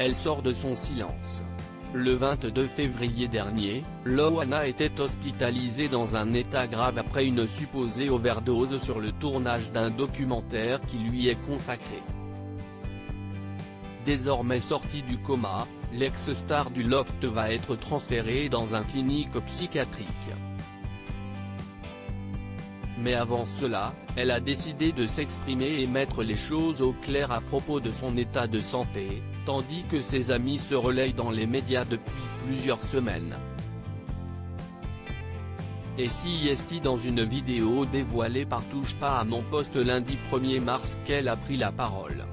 elle sort de son silence. Le 22 février dernier, Loana était hospitalisée dans un état grave après une supposée overdose sur le tournage d'un documentaire qui lui est consacré. Désormais sortie du coma, l'ex-star du Loft va être transférée dans une clinique psychiatrique. Mais avant cela, elle a décidé de s'exprimer et mettre les choses au clair à propos de son état de santé, tandis que ses amis se relayent dans les médias depuis plusieurs semaines. Et CIST dans une vidéo dévoilée par Touche pas à mon poste lundi 1er mars qu'elle a pris la parole.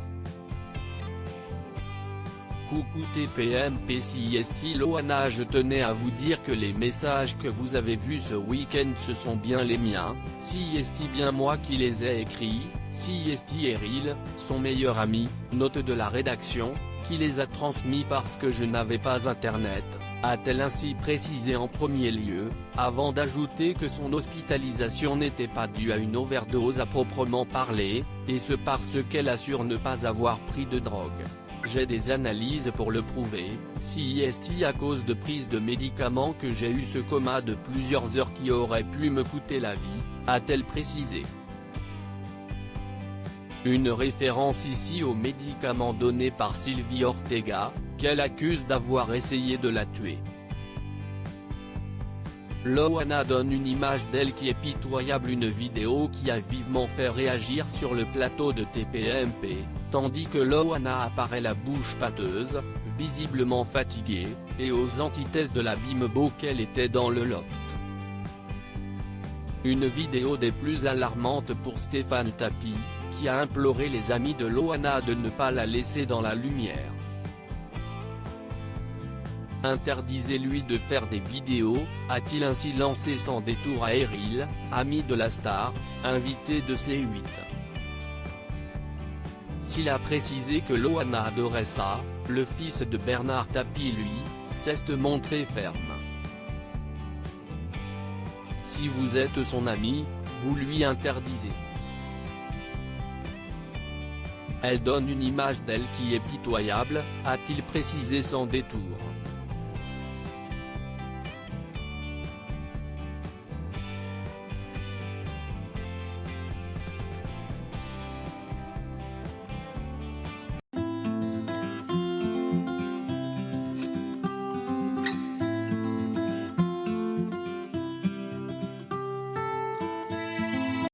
Coucou TPMP CIST Loana, je tenais à vous dire que les messages que vous avez vus ce week-end ce sont bien les miens, CIST bien moi qui les ai écrits, CIST Eril, son meilleur ami, note de la rédaction, qui les a transmis parce que je n'avais pas internet, a-t-elle ainsi précisé en premier lieu, avant d'ajouter que son hospitalisation n'était pas due à une overdose à proprement parler, et ce parce qu'elle assure ne pas avoir pris de drogue. J'ai des analyses pour le prouver, CIST à cause de prise de médicaments que j'ai eu ce coma de plusieurs heures qui aurait pu me coûter la vie, a-t-elle précisé. Une référence ici aux médicaments donnés par Sylvie Ortega, qu'elle accuse d'avoir essayé de la tuer. Loana donne une image d'elle qui est pitoyable, une vidéo qui a vivement fait réagir sur le plateau de TPMP, tandis que Loana apparaît la bouche pâteuse, visiblement fatiguée, et aux antithèses de la bimbo qu'elle était dans le Loft. Une vidéo des plus alarmantes pour Stéphane Tapi, qui a imploré les amis de Loana de ne pas la laisser dans la lumière. Interdisez-lui de faire des vidéos, a-t-il ainsi lancé sans détour à Eril, ami de la star, invité de C8. S'il a précisé que Loana adorait ça, le fils de Bernard Tapie lui, s'est montré ferme. Si vous êtes son ami, vous lui interdisez. Elle donne une image d'elle qui est pitoyable, a-t-il précisé sans détour.